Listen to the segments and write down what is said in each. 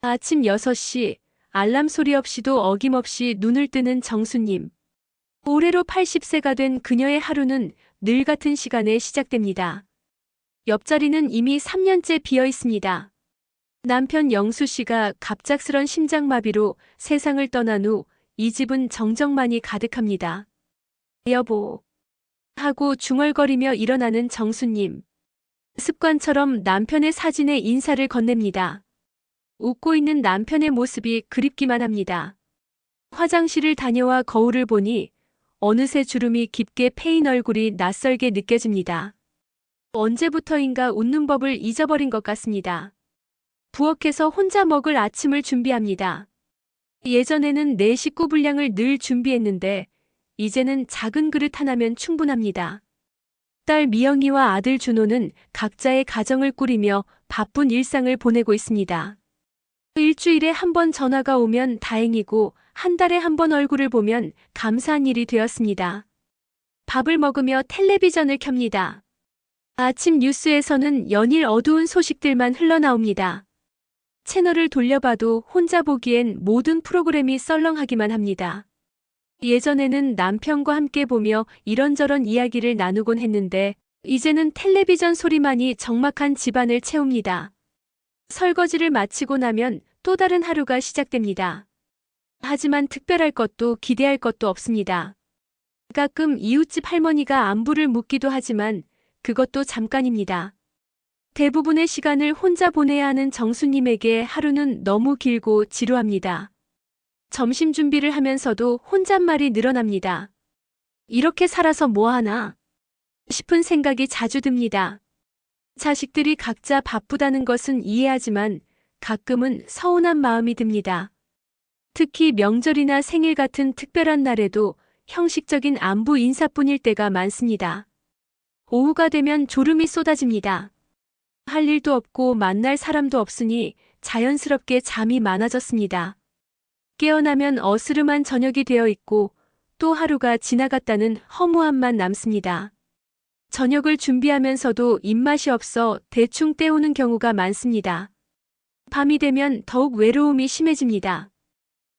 아침 6시, 알람 소리 없이도 어김없이 눈을 뜨는 정수님. 올해로 80세가 된 그녀의 하루는 늘 같은 시간에 시작됩니다. 옆자리는 이미 3년째 비어 있습니다. 남편 영수 씨가 갑작스런 심장마비로 세상을 떠난 후 이 집은 정적만이 가득합니다. 여보. 하고 중얼거리며 일어나는 정수님. 습관처럼 남편의 사진에 인사를 건넵니다. 웃고 있는 남편의 모습이 그립기만 합니다. 화장실을 다녀와 거울을 보니 어느새 주름이 깊게 패인 얼굴이 낯설게 느껴집니다. 언제부터인가 웃는 법을 잊어버린 것 같습니다. 부엌에서 혼자 먹을 아침을 준비합니다. 예전에는 내 식구 분량을 늘 준비했는데 이제는 작은 그릇 하나면 충분합니다. 딸 미영이와 아들 준호는 각자의 가정을 꾸리며 바쁜 일상을 보내고 있습니다. 일주일에 한 번 전화가 오면 다행이고 한 달에 한 번 얼굴을 보면 감사한 일이 되었습니다. 밥을 먹으며 텔레비전을 켭니다. 아침 뉴스에서는 연일 어두운 소식들만 흘러나옵니다. 채널을 돌려봐도 혼자 보기엔 모든 프로그램이 썰렁하기만 합니다. 예전에는 남편과 함께 보며 이런저런 이야기를 나누곤 했는데 이제는 텔레비전 소리만이 적막한 집안을 채웁니다. 설거지를 마치고 나면 또 다른 하루가 시작됩니다. 하지만 특별할 것도 기대할 것도 없습니다. 가끔 이웃집 할머니가 안부를 묻기도 하지만 그것도 잠깐입니다. 대부분의 시간을 혼자 보내야 하는 정수님에게 하루는 너무 길고 지루합니다. 점심 준비를 하면서도 혼잣말이 늘어납니다. 이렇게 살아서 뭐하나 싶은 생각이 자주 듭니다. 자식들이 각자 바쁘다는 것은 이해하지만 가끔은 서운한 마음이 듭니다. 특히 명절이나 생일 같은 특별한 날에도 형식적인 안부 인사뿐일 때가 많습니다. 오후가 되면 졸음이 쏟아집니다. 할 일도 없고 만날 사람도 없으니 자연스럽게 잠이 많아졌습니다. 깨어나면 어스름한 저녁이 되어 있고 또 하루가 지나갔다는 허무함만 남습니다. 저녁을 준비하면서도 입맛이 없어 대충 때우는 경우가 많습니다. 밤이 되면 더욱 외로움이 심해집니다.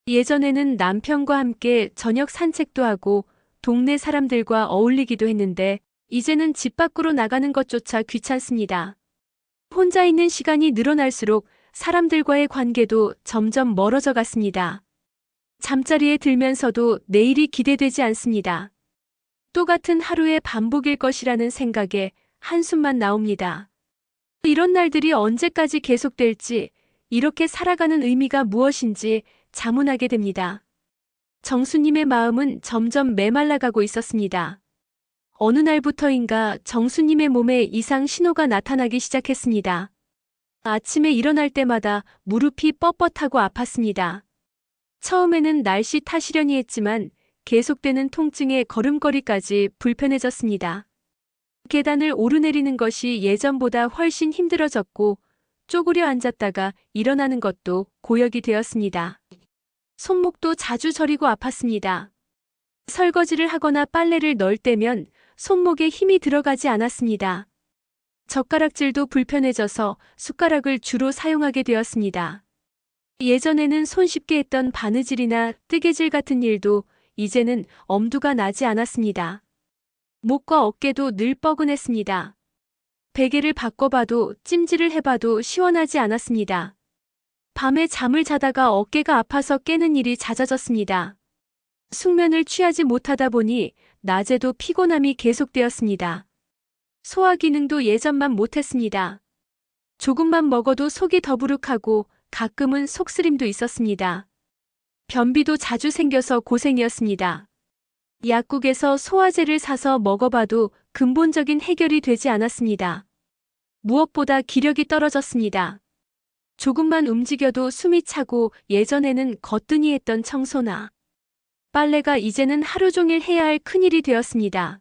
예전에는 남편과 함께 저녁 산책도 하고 동네 사람들과 어울리기도 했는데 이제는 집 밖으로 나가는 것조차 귀찮습니다. 혼자 있는 시간이 늘어날수록 사람들과의 관계도 점점 멀어져 갔습니다. 잠자리에 들면서도 내일이 기대되지 않습니다. 똑같은 하루의 반복일 것이라는 생각에 한숨만 나옵니다. 이런 날들이 언제까지 계속될지, 이렇게 살아가는 의미가 무엇인지 자문하게 됩니다. 정수님의 마음은 점점 메말라가고 있었습니다. 어느 날부터인가 정수님의 몸에 이상 신호가 나타나기 시작했습니다. 아침에 일어날 때마다 무릎이 뻣뻣하고 아팠습니다. 처음에는 날씨 탓이려니 했지만 계속되는 통증에 걸음걸이까지 불편해졌습니다. 계단을 오르내리는 것이 예전보다 훨씬 힘들어졌고 쪼그려 앉았다가 일어나는 것도 고역이 되었습니다. 손목도 자주 저리고 아팠습니다. 설거지를 하거나 빨래를 넣을 때면 손목에 힘이 들어가지 않았습니다. 젓가락질도 불편해져서 숟가락을 주로 사용하게 되었습니다. 예전에는 손쉽게 했던 바느질이나 뜨개질 같은 일도 이제는 엄두가 나지 않았습니다. 목과 어깨도 늘 뻐근했습니다. 베개를 바꿔봐도 찜질을 해봐도 시원하지 않았습니다. 밤에 잠을 자다가 어깨가 아파서 깨는 일이 잦아졌습니다. 숙면을 취하지 못하다 보니 낮에도 피곤함이 계속되었습니다. 소화 기능도 예전만 못했습니다. 조금만 먹어도 속이 더부룩하고 가끔은 속쓰림도 있었습니다. 변비도 자주 생겨서 고생이었습니다. 약국에서 소화제를 사서 먹어봐도 근본적인 해결이 되지 않았습니다. 무엇보다 기력이 떨어졌습니다. 조금만 움직여도 숨이 차고 예전에는 거뜬히 했던 청소나 빨래가 이제는 하루 종일 해야 할 큰일이 되었습니다.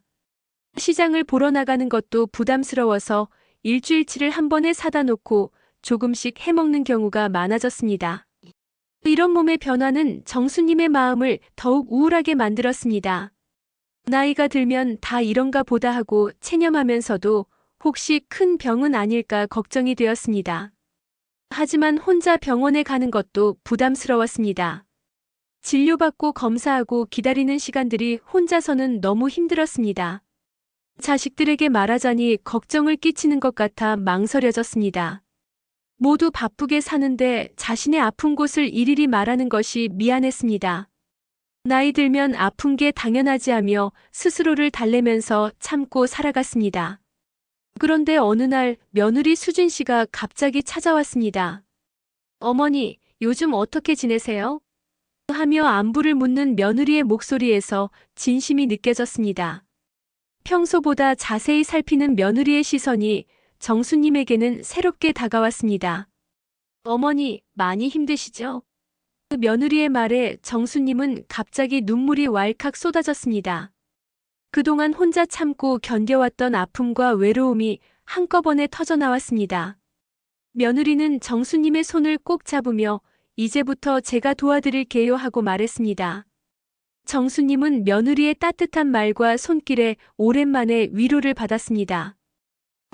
시장을 보러 나가는 것도 부담스러워서 일주일치를 한 번에 사다 놓고 조금씩 해먹는 경우가 많아졌습니다. 이런 몸의 변화는 정수님의 마음을 더욱 우울하게 만들었습니다. 나이가 들면 다 이런가 보다 하고 체념하면서도 혹시 큰 병은 아닐까 걱정이 되었습니다. 하지만 혼자 병원에 가는 것도 부담스러웠습니다. 진료받고 검사하고 기다리는 시간들이 혼자서는 너무 힘들었습니다. 자식들에게 말하자니 걱정을 끼치는 것 같아 망설여졌습니다. 모두 바쁘게 사는데 자신의 아픈 곳을 일일이 말하는 것이 미안했습니다. 나이 들면 아픈 게 당연하지 하며 스스로를 달래면서 참고 살아갔습니다. 그런데 어느 날 며느리 수진 씨가 갑자기 찾아왔습니다. 어머니, 요즘 어떻게 지내세요? 하며 안부를 묻는 며느리의 목소리에서 진심이 느껴졌습니다. 평소보다 자세히 살피는 며느리의 시선이 정수님에게는 새롭게 다가왔습니다. 어머니, 많이 힘드시죠? 그 며느리의 말에 정수님은 갑자기 눈물이 왈칵 쏟아졌습니다. 그동안 혼자 참고 견뎌왔던 아픔과 외로움이 한꺼번에 터져나왔습니다. 며느리는 정수님의 손을 꼭 잡으며 이제부터 제가 도와드릴게요 하고 말했습니다. 정수님은 며느리의 따뜻한 말과 손길에 오랜만에 위로를 받았습니다.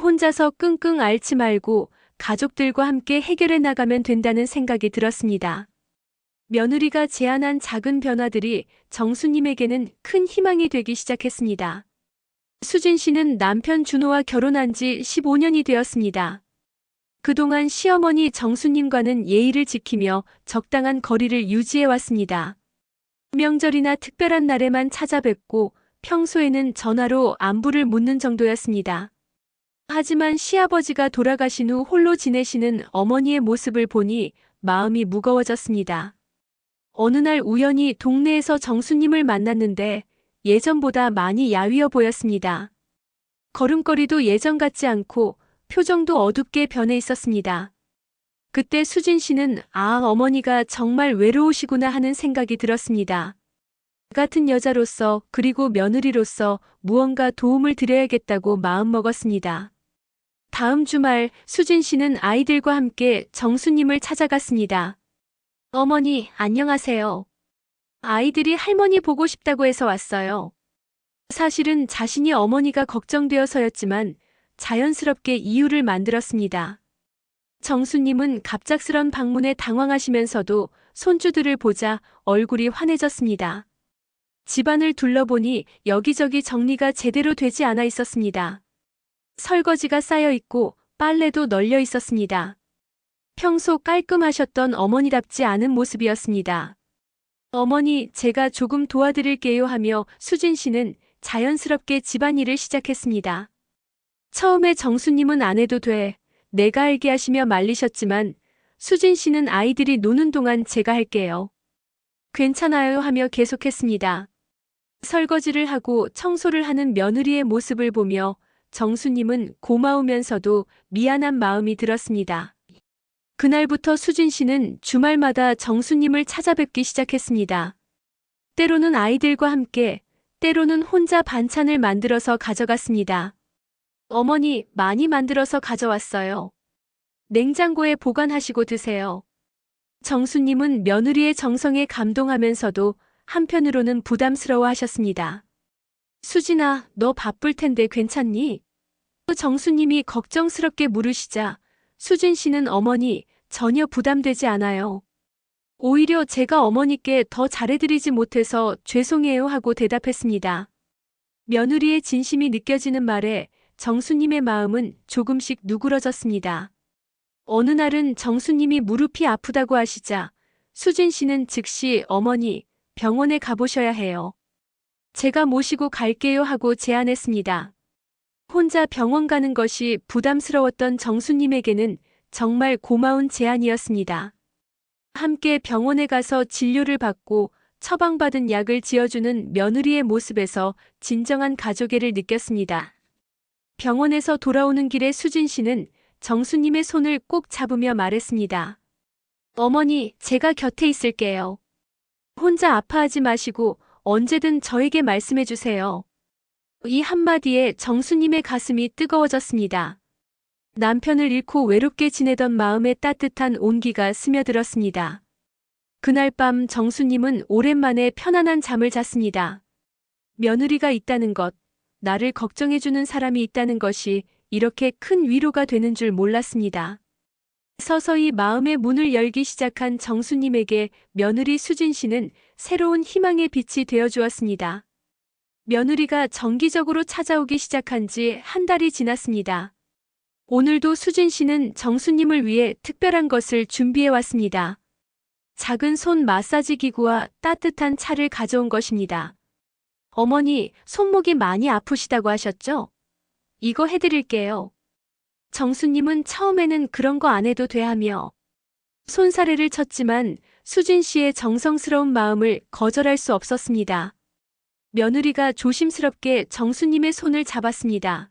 혼자서 끙끙 앓지 말고 가족들과 함께 해결해 나가면 된다는 생각이 들었습니다. 며느리가 제안한 작은 변화들이 정수님에게는 큰 희망이 되기 시작했습니다. 수진 씨는 남편 준호와 결혼한 지 15년이 되었습니다. 그동안 시어머니 정수님과는 예의를 지키며 적당한 거리를 유지해 왔습니다. 명절이나 특별한 날에만 찾아뵙고 평소에는 전화로 안부를 묻는 정도였습니다. 하지만 시아버지가 돌아가신 후 홀로 지내시는 어머니의 모습을 보니 마음이 무거워졌습니다. 어느 날 우연히 동네에서 정수님을 만났는데 예전보다 많이 야위어 보였습니다. 걸음걸이도 예전 같지 않고 표정도 어둡게 변해 있었습니다. 그때 수진 씨는 어머니가 정말 외로우시구나 하는 생각이 들었습니다. 같은 여자로서 그리고 며느리로서 무언가 도움을 드려야겠다고 마음먹었습니다. 다음 주말 수진 씨는 아이들과 함께 정수님을 찾아갔습니다. 어머니, 안녕하세요. 아이들이 할머니 보고 싶다고 해서 왔어요. 사실은 자신이 어머니가 걱정되어서였지만 자연스럽게 이유를 만들었습니다. 정수님은 갑작스런 방문에 당황하시면서도 손주들을 보자 얼굴이 환해졌습니다. 집안을 둘러보니 여기저기 정리가 제대로 되지 않아 있었습니다. 설거지가 쌓여 있고 빨래도 널려 있었습니다. 평소 깔끔하셨던 어머니답지 않은 모습이었습니다. 어머니, 제가 조금 도와드릴게요 하며 수진 씨는 자연스럽게 집안일을 시작했습니다. 처음에 정수님은 안 해도 돼, 내가 알게 하시며 말리셨지만 수진 씨는 아이들이 노는 동안 제가 할게요. 괜찮아요 하며 계속했습니다. 설거지를 하고 청소를 하는 며느리의 모습을 보며 정수님은 고마우면서도 미안한 마음이 들었습니다. 그날부터 수진 씨는 주말마다 정수님을 찾아뵙기 시작했습니다. 때로는 아이들과 함께, 때로는 혼자 반찬을 만들어서 가져갔습니다. 어머니, 많이 만들어서 가져왔어요. 냉장고에 보관하시고 드세요. 정수님은 며느리의 정성에 감동하면서도 한편으로는 부담스러워 하셨습니다. 수진아, 너 바쁠 텐데 괜찮니? 정수님이 걱정스럽게 물으시자 수진 씨는 어머니, 전혀 부담되지 않아요. 오히려 제가 어머니께 더 잘해드리지 못해서 죄송해요 하고 대답했습니다. 며느리의 진심이 느껴지는 말에 정수님의 마음은 조금씩 누그러졌습니다. 어느 날은 정수님이 무릎이 아프다고 하시자 수진 씨는 즉시 어머니, 병원에 가보셔야 해요. 제가 모시고 갈게요 하고 제안했습니다. 혼자 병원 가는 것이 부담스러웠던 정수님에게는 정말 고마운 제안이었습니다. 함께 병원에 가서 진료를 받고 처방받은 약을 지어주는 며느리의 모습에서 진정한 가족애를 느꼈습니다. 병원에서 돌아오는 길에 수진 씨는 정수님의 손을 꼭 잡으며 말했습니다. 어머니, 제가 곁에 있을게요. 혼자 아파하지 마시고 언제든 저에게 말씀해 주세요. 이 한마디에 정수님의 가슴이 뜨거워졌습니다. 남편을 잃고 외롭게 지내던 마음에 따뜻한 온기가 스며들었습니다. 그날 밤 정수님은 오랜만에 편안한 잠을 잤습니다. 며느리가 있다는 것, 나를 걱정해주는 사람이 있다는 것이 이렇게 큰 위로가 되는 줄 몰랐습니다. 서서히 마음의 문을 열기 시작한 정수님에게 며느리 수진 씨는 새로운 희망의 빛이 되어 주었습니다. 며느리가 정기적으로 찾아오기 시작한 지 한 달이 지났습니다. 오늘도 수진 씨는 정수님을 위해 특별한 것을 준비해 왔습니다. 작은 손 마사지 기구와 따뜻한 차를 가져온 것입니다. 어머니, 손목이 많이 아프시다고 하셨죠? 이거 해드릴게요. 정수님은 처음에는 그런 거 안 해도 돼 하며 손사래를 쳤지만 수진 씨의 정성스러운 마음을 거절할 수 없었습니다. 며느리가 조심스럽게 정수님의 손을 잡았습니다.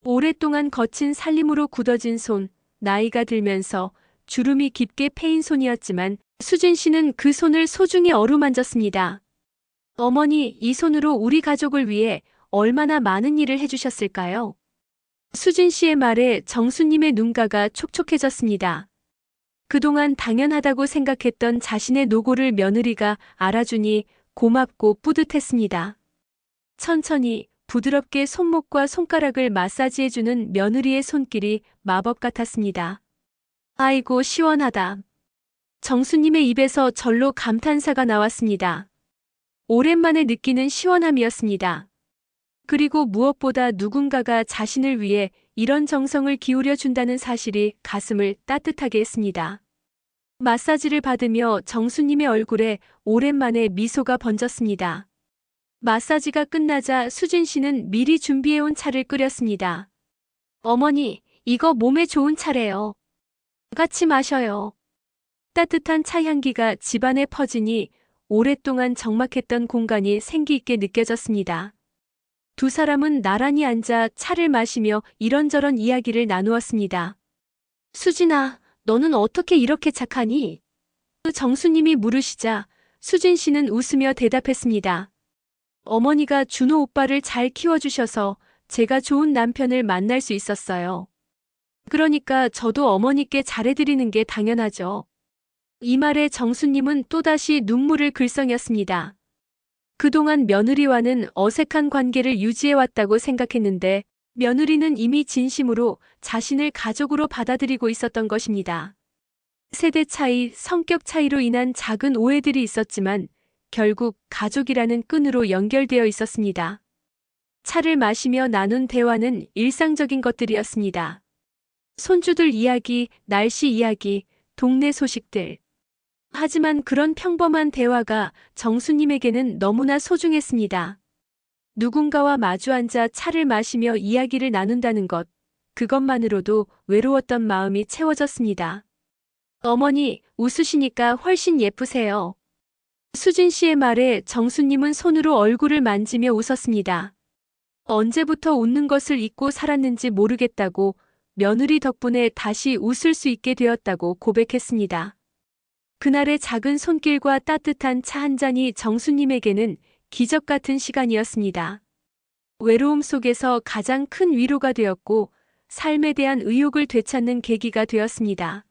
오랫동안 거친 살림으로 굳어진 손, 나이가 들면서 주름이 깊게 패인 손이었지만 수진 씨는 그 손을 소중히 어루만졌습니다. 어머니, 이 손으로 우리 가족을 위해 얼마나 많은 일을 해주셨을까요? 수진 씨의 말에 정수님의 눈가가 촉촉해졌습니다. 그동안 당연하다고 생각했던 자신의 노고를 며느리가 알아주니 고맙고 뿌듯했습니다. 천천히 부드럽게 손목과 손가락을 마사지해주는 며느리의 손길이 마법 같았습니다. 아이고 시원하다. 정수님의 입에서 절로 감탄사가 나왔습니다. 오랜만에 느끼는 시원함이었습니다. 그리고 무엇보다 누군가가 자신을 위해 이런 정성을 기울여 준다는 사실이 가슴을 따뜻하게 했습니다. 마사지를 받으며 정수님의 얼굴에 오랜만에 미소가 번졌습니다. 마사지가 끝나자 수진 씨는 미리 준비해온 차를 끓였습니다. 어머니, 이거 몸에 좋은 차래요. 같이 마셔요. 따뜻한 차 향기가 집안에 퍼지니 오랫동안 적막했던 공간이 생기 있게 느껴졌습니다. 두 사람은 나란히 앉아 차를 마시며 이런저런 이야기를 나누었습니다. 수진아, 너는 어떻게 이렇게 착하니? 정수님이 물으시자 수진 씨는 웃으며 대답했습니다. 어머니가 준호 오빠를 잘 키워주셔서 제가 좋은 남편을 만날 수 있었어요. 그러니까 저도 어머니께 잘해드리는 게 당연하죠. 이 말에 정수님은 또다시 눈물을 글썽였습니다. 그동안 며느리와는 어색한 관계를 유지해왔다고 생각했는데 며느리는 이미 진심으로 자신을 가족으로 받아들이고 있었던 것입니다. 세대 차이, 성격 차이로 인한 작은 오해들이 있었지만 결국 가족이라는 끈으로 연결되어 있었습니다. 차를 마시며 나눈 대화는 일상적인 것들이었습니다. 손주들 이야기, 날씨 이야기, 동네 소식들. 하지만 그런 평범한 대화가 정수님에게는 너무나 소중했습니다. 누군가와 마주 앉아 차를 마시며 이야기를 나눈다는 것, 그것만으로도 외로웠던 마음이 채워졌습니다. 어머니, 웃으시니까 훨씬 예쁘세요. 수진 씨의 말에 정수님은 손으로 얼굴을 만지며 웃었습니다. 언제부터 웃는 것을 잊고 살았는지 모르겠다고 며느리 덕분에 다시 웃을 수 있게 되었다고 고백했습니다. 그날의 작은 손길과 따뜻한 차 한 잔이 정수님에게는 기적 같은 시간이었습니다. 외로움 속에서 가장 큰 위로가 되었고 삶에 대한 의욕을 되찾는 계기가 되었습니다.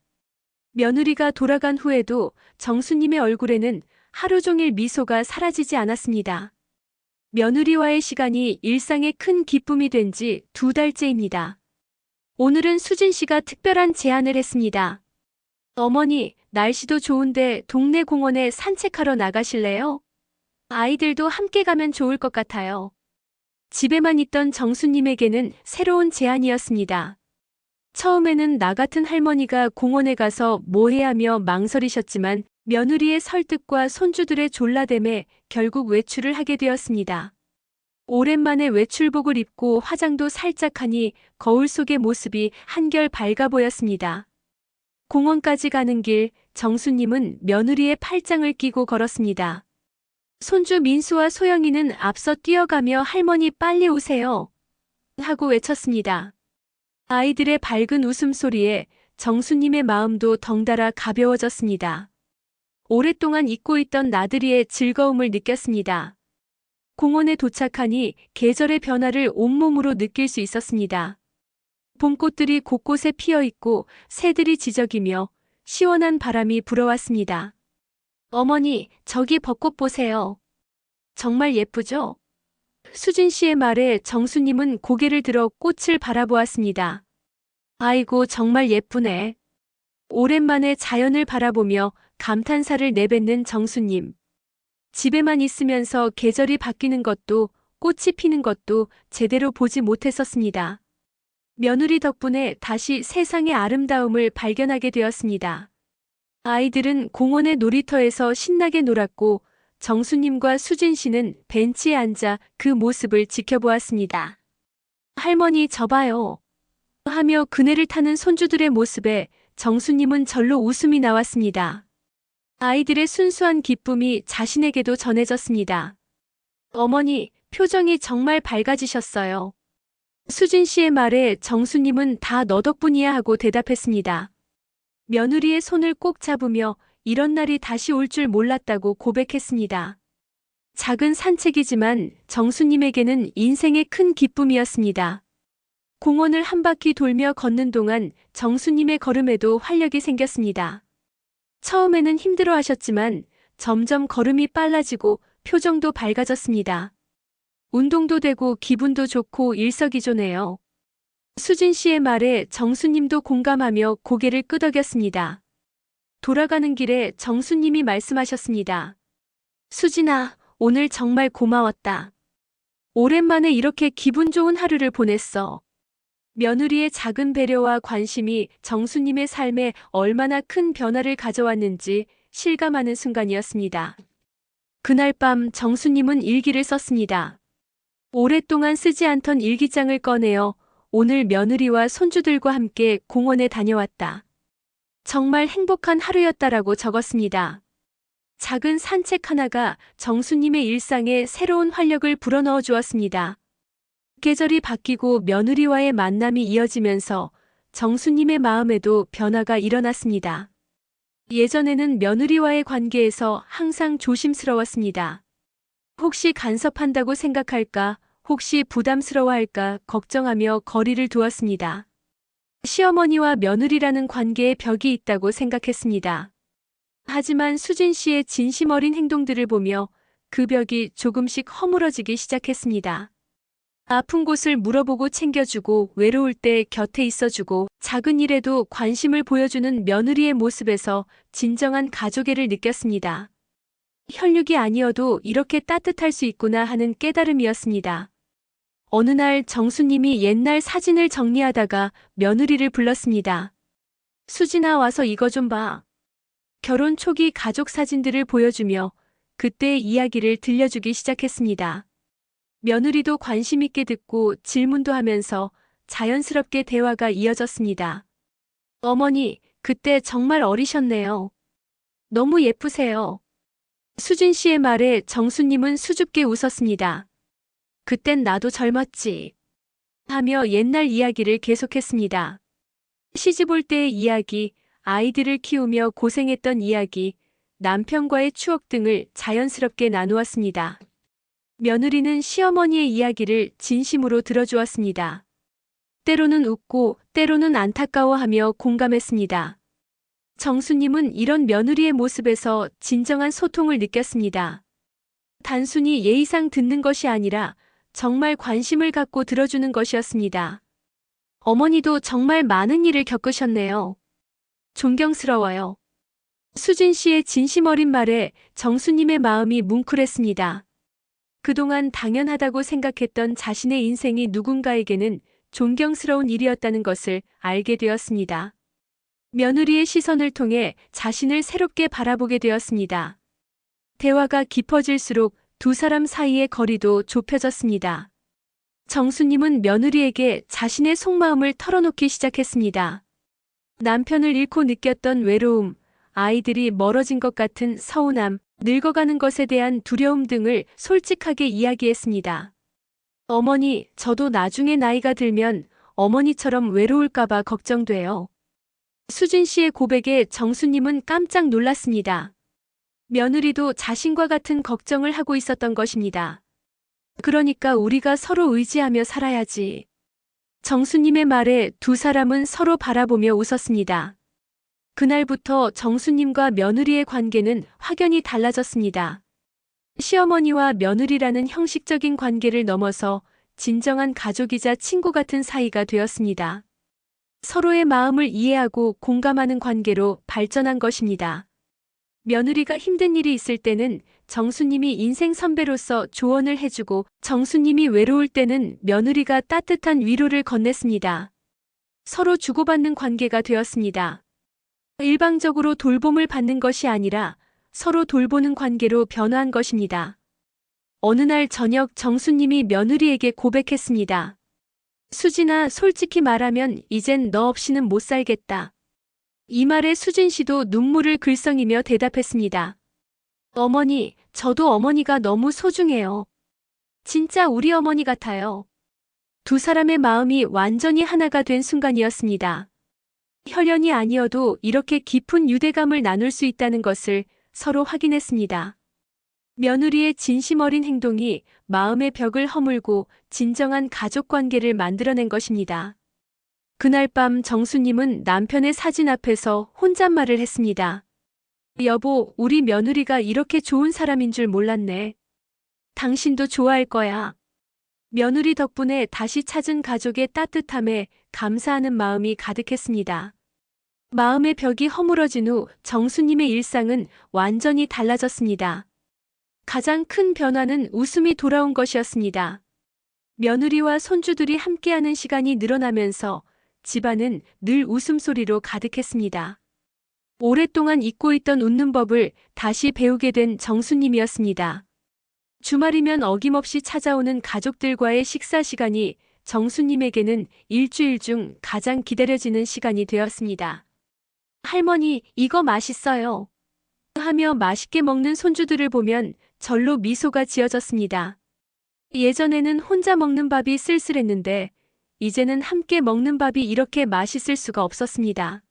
며느리가 돌아간 후에도 정수님의 얼굴에는 하루 종일 미소가 사라지지 않았습니다. 며느리와의 시간이 일상의 큰 기쁨이 된 지 2달째입니다. 오늘은 수진 씨가 특별한 제안을 했습니다. 어머니, 날씨도 좋은데 동네 공원에 산책하러 나가실래요? 아이들도 함께 가면 좋을 것 같아요. 집에만 있던 정수님에게는 새로운 제안이었습니다. 처음에는 나 같은 할머니가 공원에 가서 뭐 해야 하며 망설이셨지만 며느리의 설득과 손주들의 졸라댐에 결국 외출을 하게 되었습니다. 오랜만에 외출복을 입고 화장도 살짝 하니 거울 속의 모습이 한결 밝아 보였습니다. 공원까지 가는 길, 정수님은 며느리의 팔짱을 끼고 걸었습니다. 손주 민수와 소영이는 앞서 뛰어가며 할머니 빨리 오세요. 하고 외쳤습니다. 아이들의 밝은 웃음소리에 정수님의 마음도 덩달아 가벼워졌습니다. 오랫동안 잊고 있던 나들이의 즐거움을 느꼈습니다. 공원에 도착하니 계절의 변화를 온몸으로 느낄 수 있었습니다. 봄꽃들이 곳곳에 피어있고 새들이 지저귀며 시원한 바람이 불어왔습니다. 어머니, 저기 벚꽃 보세요. 정말 예쁘죠? 수진 씨의 말에 정수님은 고개를 들어 꽃을 바라보았습니다. 아이고, 정말 예쁘네. 오랜만에 자연을 바라보며 감탄사를 내뱉는 정수님. 집에만 있으면서 계절이 바뀌는 것도 꽃이 피는 것도 제대로 보지 못했었습니다. 며느리 덕분에 다시 세상의 아름다움을 발견하게 되었습니다. 아이들은 공원의 놀이터에서 신나게 놀았고 정수님과 수진 씨는 벤치에 앉아 그 모습을 지켜보았습니다. 할머니 저 봐요. 하며 그네를 타는 손주들의 모습에 정수님은 절로 웃음이 나왔습니다. 아이들의 순수한 기쁨이 자신에게도 전해졌습니다. 어머니, 표정이 정말 밝아지셨어요. 수진 씨의 말에 정수님은 다 너 덕분이야 하고 대답했습니다. 며느리의 손을 꼭 잡으며 이런 날이 다시 올 줄 몰랐다고 고백했습니다. 작은 산책이지만 정수님에게는 인생의 큰 기쁨이었습니다. 공원을 한 바퀴 돌며 걷는 동안 정수님의 걸음에도 활력이 생겼습니다. 처음에는 힘들어 하셨지만 점점 걸음이 빨라지고 표정도 밝아졌습니다. 운동도 되고 기분도 좋고 일석이조네요. 수진 씨의 말에 정수님도 공감하며 고개를 끄덕였습니다. 돌아가는 길에 정수님이 말씀하셨습니다. 수진아, 오늘 정말 고마웠다. 오랜만에 이렇게 기분 좋은 하루를 보냈어. 며느리의 작은 배려와 관심이 정수님의 삶에 얼마나 큰 변화를 가져왔는지 실감하는 순간이었습니다. 그날 밤 정수님은 일기를 썼습니다. 오랫동안 쓰지 않던 일기장을 꺼내어 오늘 며느리와 손주들과 함께 공원에 다녀왔다. 정말 행복한 하루였다라고 적었습니다. 작은 산책 하나가 정수님의 일상에 새로운 활력을 불어넣어 주었습니다. 계절이 바뀌고 며느리와의 만남이 이어지면서 정수님의 마음에도 변화가 일어났습니다. 예전에는 며느리와의 관계에서 항상 조심스러웠습니다. 혹시 간섭한다고 생각할까, 혹시 부담스러워할까 걱정하며 거리를 두었습니다. 시어머니와 며느리라는 관계에 벽이 있다고 생각했습니다. 하지만 수진 씨의 진심 어린 행동들을 보며 그 벽이 조금씩 허물어지기 시작했습니다. 아픈 곳을 물어보고 챙겨주고 외로울 때 곁에 있어주고 작은 일에도 관심을 보여주는 며느리의 모습에서 진정한 가족애를 느꼈습니다. 혈육이 아니어도 이렇게 따뜻할 수 있구나 하는 깨달음이었습니다. 어느 날 정수님이 옛날 사진을 정리하다가 며느리를 불렀습니다. 수진아 와서 이거 좀 봐. 결혼 초기 가족 사진들을 보여주며 그때의 이야기를 들려주기 시작했습니다. 며느리도 관심 있게 듣고 질문도 하면서 자연스럽게 대화가 이어졌습니다. 어머니, 그때 정말 어리셨네요. 너무 예쁘세요. 수진 씨의 말에 정수님은 수줍게 웃었습니다. 그땐 나도 젊었지. 하며 옛날 이야기를 계속했습니다. 시집 올 때의 이야기, 아이들을 키우며 고생했던 이야기, 남편과의 추억 등을 자연스럽게 나누었습니다. 며느리는 시어머니의 이야기를 진심으로 들어주었습니다. 때로는 웃고 때로는 안타까워하며 공감했습니다. 정수님은 이런 며느리의 모습에서 진정한 소통을 느꼈습니다. 단순히 예의상 듣는 것이 아니라 정말 관심을 갖고 들어주는 것이었습니다. 어머니도 정말 많은 일을 겪으셨네요. 존경스러워요. 수진 씨의 진심 어린 말에 정수님의 마음이 뭉클했습니다. 그동안 당연하다고 생각했던 자신의 인생이 누군가에게는 존경스러운 일이었다는 것을 알게 되었습니다. 며느리의 시선을 통해 자신을 새롭게 바라보게 되었습니다. 대화가 깊어질수록 두 사람 사이의 거리도 좁혀졌습니다. 정수님은 며느리에게 자신의 속마음을 털어놓기 시작했습니다. 남편을 잃고 느꼈던 외로움, 아이들이 멀어진 것 같은 서운함, 늙어가는 것에 대한 두려움 등을 솔직하게 이야기했습니다. 어머니, 저도 나중에 나이가 들면 어머니처럼 외로울까봐 걱정돼요. 수진 씨의 고백에 정수님은 깜짝 놀랐습니다. 며느리도 자신과 같은 걱정을 하고 있었던 것입니다. 그러니까 우리가 서로 의지하며 살아야지. 정수님의 말에 두 사람은 서로 바라보며 웃었습니다. 그날부터 정수님과 며느리의 관계는 확연히 달라졌습니다. 시어머니와 며느리라는 형식적인 관계를 넘어서 진정한 가족이자 친구 같은 사이가 되었습니다. 서로의 마음을 이해하고 공감하는 관계로 발전한 것입니다. 며느리가 힘든 일이 있을 때는 정수님이 인생 선배로서 조언을 해주고 정수님이 외로울 때는 며느리가 따뜻한 위로를 건넸습니다. 서로 주고받는 관계가 되었습니다. 일방적으로 돌봄을 받는 것이 아니라 서로 돌보는 관계로 변화한 것입니다. 어느 날 저녁 정수님이 며느리에게 고백했습니다. 수진아, 솔직히 말하면 이젠 너 없이는 못 살겠다. 이 말에 수진 씨도 눈물을 글썽이며 대답했습니다. 어머니, 저도 어머니가 너무 소중해요. 진짜 우리 어머니 같아요. 두 사람의 마음이 완전히 하나가 된 순간이었습니다. 혈연이 아니어도 이렇게 깊은 유대감을 나눌 수 있다는 것을 서로 확인했습니다. 며느리의 진심 어린 행동이 마음의 벽을 허물고 진정한 가족 관계를 만들어낸 것입니다. 그날 밤 정수님은 남편의 사진 앞에서 혼잣말을 했습니다. 여보, 우리 며느리가 이렇게 좋은 사람인 줄 몰랐네. 당신도 좋아할 거야. 며느리 덕분에 다시 찾은 가족의 따뜻함에 감사하는 마음이 가득했습니다. 마음의 벽이 허물어진 후 정수님의 일상은 완전히 달라졌습니다. 가장 큰 변화는 웃음이 돌아온 것이었습니다. 며느리와 손주들이 함께하는 시간이 늘어나면서 집안은 늘 웃음소리로 가득했습니다. 오랫동안 잊고 있던 웃는 법을 다시 배우게 된 정수님이었습니다. 주말이면 어김없이 찾아오는 가족들과의 식사 시간이 정수님에게는 일주일 중 가장 기다려지는 시간이 되었습니다. 할머니, 이거 맛있어요. 하며 맛있게 먹는 손주들을 보면 절로 미소가 지어졌습니다. 예전에는 혼자 먹는 밥이 쓸쓸했는데 이제는 함께 먹는 밥이 이렇게 맛있을 수가 없었습니다.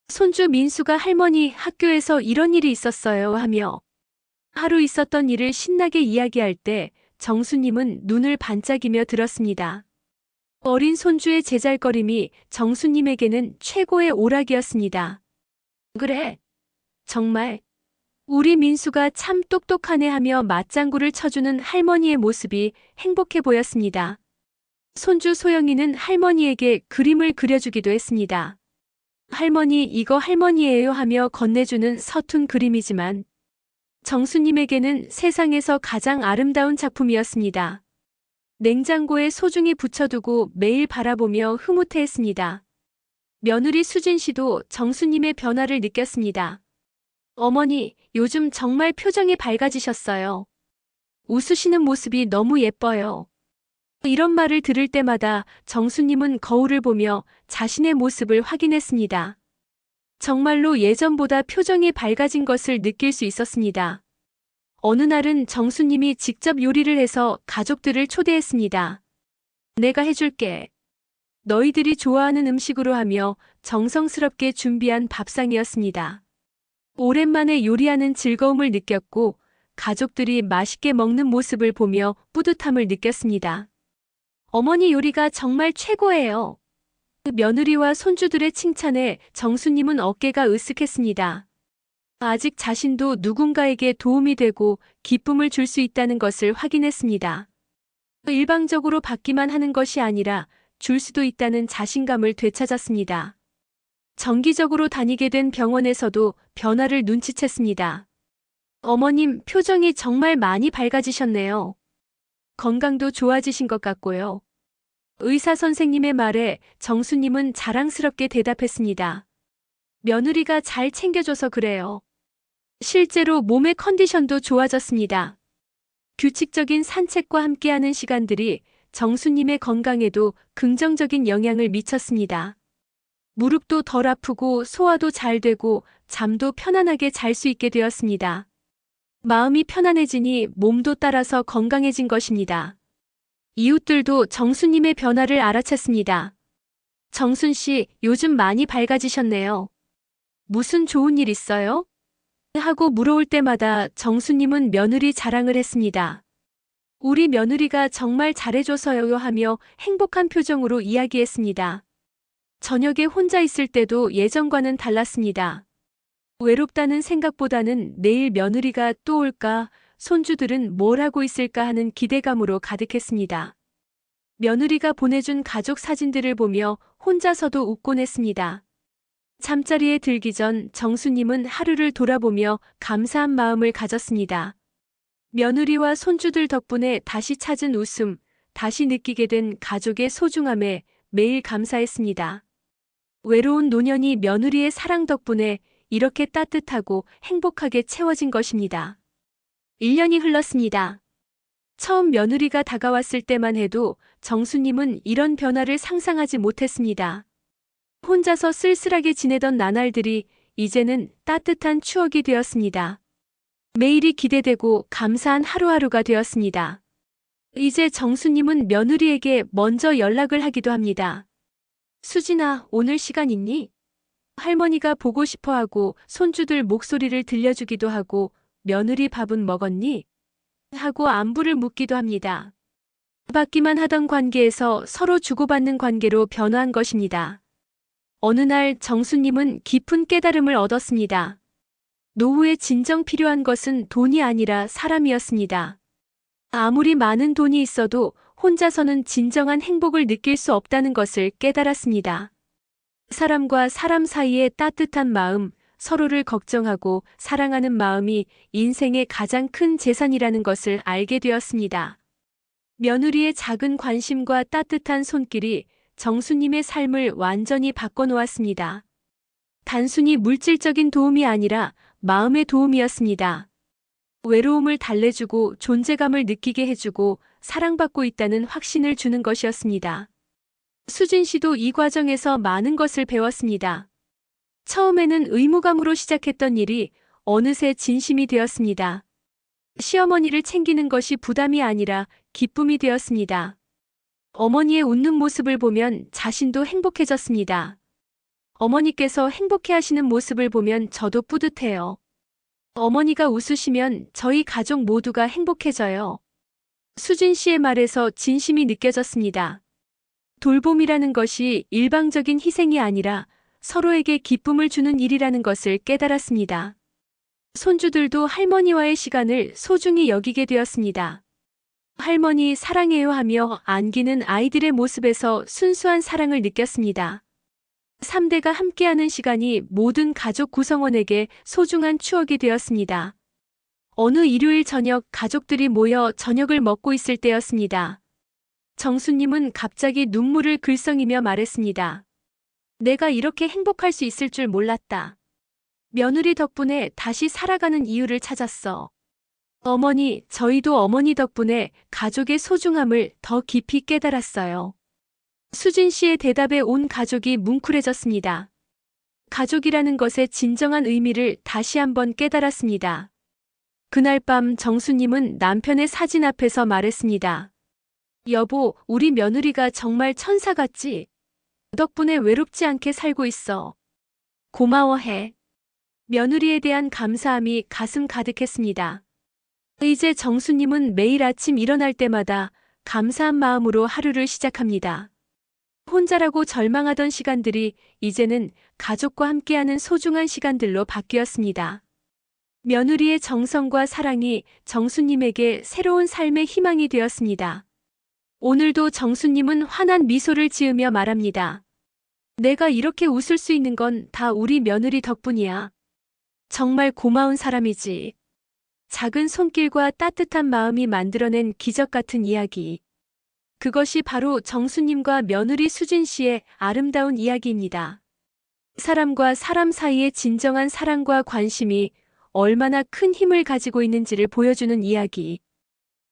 손주 민수가 할머니, 학교에서 이런 일이 있었어요 하며 하루 있었던 일을 신나게 이야기할 때 정수님은 눈을 반짝이며 들었습니다. 어린 손주의 제잘거림이 정수님에게는 최고의 오락이었습니다. 그래, 정말 우리 민수가 참 똑똑하네 하며 맞장구를 쳐주는 할머니의 모습이 행복해 보였습니다. 손주 소영이는 할머니에게 그림을 그려주기도 했습니다. 할머니, 이거 할머니예요 하며 건네주는 서툰 그림이지만 정수님에게는 세상에서 가장 아름다운 작품이었습니다. 냉장고에 소중히 붙여두고 매일 바라보며 흐뭇해했습니다. 며느리 수진 씨도 정수님의 변화를 느꼈습니다. 어머니, 요즘 정말 표정이 밝아지셨어요. 웃으시는 모습이 너무 예뻐요. 이런 말을 들을 때마다 정수님은 거울을 보며 자신의 모습을 확인했습니다. 정말로 예전보다 표정이 밝아진 것을 느낄 수 있었습니다. 어느 날은 정수님이 직접 요리를 해서 가족들을 초대했습니다. 내가 해줄게. 너희들이 좋아하는 음식으로 하며 정성스럽게 준비한 밥상이었습니다. 오랜만에 요리하는 즐거움을 느꼈고 가족들이 맛있게 먹는 모습을 보며 뿌듯함을 느꼈습니다. 어머니 요리가 정말 최고예요. 며느리와 손주들의 칭찬에 정수님은 어깨가 으쓱했습니다. 아직 자신도 누군가에게 도움이 되고 기쁨을 줄 수 있다는 것을 확인했습니다. 일방적으로 받기만 하는 것이 아니라 줄 수도 있다는 자신감을 되찾았습니다. 정기적으로 다니게 된 병원에서도 변화를 눈치챘습니다. 어머님, 표정이 정말 많이 밝아지셨네요. 건강도 좋아지신 것 같고요. 의사 선생님의 말에 정수님은 자랑스럽게 대답했습니다. 며느리가 잘 챙겨줘서 그래요. 실제로 몸의 컨디션도 좋아졌습니다. 규칙적인 산책과 함께하는 시간들이 정수님의 건강에도 긍정적인 영향을 미쳤습니다. 무릎도 덜 아프고 소화도 잘 되고 잠도 편안하게 잘 수 있게 되었습니다. 마음이 편안해지니 몸도 따라서 건강해진 것입니다. 이웃들도 정수님의 변화를 알아챘습니다. 정순 씨, 요즘 많이 밝아지셨네요. 무슨 좋은 일 있어요? 하고 물어올 때마다 정수님은 며느리 자랑을 했습니다. 우리 며느리가 정말 잘해줘서요 하며 행복한 표정으로 이야기했습니다. 저녁에 혼자 있을 때도 예전과는 달랐습니다. 외롭다는 생각보다는 내일 며느리가 또 올까, 손주들은 뭘 하고 있을까 하는 기대감으로 가득했습니다. 며느리가 보내준 가족 사진들을 보며 혼자서도 웃곤 했습니다. 잠자리에 들기 전 정수님은 하루를 돌아보며 감사한 마음을 가졌습니다. 며느리와 손주들 덕분에 다시 찾은 웃음, 다시 느끼게 된 가족의 소중함에 매일 감사했습니다. 외로운 노년이 며느리의 사랑 덕분에 이렇게 따뜻하고 행복하게 채워진 것입니다. 1년이 흘렀습니다. 처음 며느리가 다가왔을 때만 해도 정수님은 이런 변화를 상상하지 못했습니다. 혼자서 쓸쓸하게 지내던 나날들이 이제는 따뜻한 추억이 되었습니다. 매일이 기대되고 감사한 하루하루가 되었습니다. 이제 정수님은 며느리에게 먼저 연락을 하기도 합니다. 수진아, 오늘 시간 있니? 할머니가 보고 싶어 하고 손주들 목소리를 들려주기도 하고 며느리 밥은 먹었니? 하고 안부를 묻기도 합니다. 받기만 하던 관계에서 서로 주고받는 관계로 변화한 것입니다. 어느 날 정수님은 깊은 깨달음을 얻었습니다. 노후에 진정 필요한 것은 돈이 아니라 사람이었습니다. 아무리 많은 돈이 있어도 혼자서는 진정한 행복을 느낄 수 없다는 것을 깨달았습니다. 사람과 사람 사이의 따뜻한 마음, 서로를 걱정하고 사랑하는 마음이 인생의 가장 큰 재산이라는 것을 알게 되었습니다. 며느리의 작은 관심과 따뜻한 손길이 정수님의 삶을 완전히 바꿔놓았습니다. 단순히 물질적인 도움이 아니라 마음의 도움이었습니다. 외로움을 달래주고 존재감을 느끼게 해주고 사랑받고 있다는 확신을 주는 것이었습니다. 수진 씨도 이 과정에서 많은 것을 배웠습니다. 처음에는 의무감으로 시작했던 일이 어느새 진심이 되었습니다. 시어머니를 챙기는 것이 부담이 아니라 기쁨이 되었습니다. 어머니의 웃는 모습을 보면 자신도 행복해졌습니다. 어머니께서 행복해하시는 모습을 보면 저도 뿌듯해요. 어머니가 웃으시면 저희 가족 모두가 행복해져요. 수진 씨의 말에서 진심이 느껴졌습니다. 돌봄이라는 것이 일방적인 희생이 아니라 서로에게 기쁨을 주는 일이라는 것을 깨달았습니다. 손주들도 할머니와의 시간을 소중히 여기게 되었습니다. 할머니 사랑해요 하며 안기는 아이들의 모습에서 순수한 사랑을 느꼈습니다. 3대가 함께하는 시간이 모든 가족 구성원에게 소중한 추억이 되었습니다. 어느 일요일 저녁 가족들이 모여 저녁을 먹고 있을 때였습니다. 정수님은 갑자기 눈물을 글썽이며 말했습니다. 내가 이렇게 행복할 수 있을 줄 몰랐다. 며느리 덕분에 다시 살아가는 이유를 찾았어. 어머니, 저희도 어머니 덕분에 가족의 소중함을 더 깊이 깨달았어요. 수진 씨의 대답에 온 가족이 뭉클해졌습니다. 가족이라는 것의 진정한 의미를 다시 한번 깨달았습니다. 그날 밤 정수님은 남편의 사진 앞에서 말했습니다. 여보, 우리 며느리가 정말 천사 같지? 덕분에 외롭지 않게 살고 있어. 고마워해. 며느리에 대한 감사함이 가슴 가득했습니다. 이제 정수님은 매일 아침 일어날 때마다 감사한 마음으로 하루를 시작합니다. 혼자라고 절망하던 시간들이 이제는 가족과 함께하는 소중한 시간들로 바뀌었습니다. 며느리의 정성과 사랑이 정수님에게 새로운 삶의 희망이 되었습니다. 오늘도 정수님은 환한 미소를 지으며 말합니다. 내가 이렇게 웃을 수 있는 건 다 우리 며느리 덕분이야. 정말 고마운 사람이지. 작은 손길과 따뜻한 마음이 만들어낸 기적 같은 이야기. 그것이 바로 정수님과 며느리 수진 씨의 아름다운 이야기입니다. 사람과 사람 사이의 진정한 사랑과 관심이 얼마나 큰 힘을 가지고 있는지를 보여주는 이야기.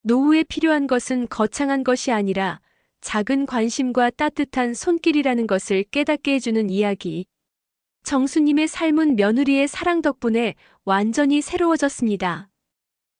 노후에 필요한 것은 거창한 것이 아니라 작은 관심과 따뜻한 손길이라는 것을 깨닫게 해주는 이야기. 정수님의 삶은 며느리의 사랑 덕분에 완전히 새로워졌습니다.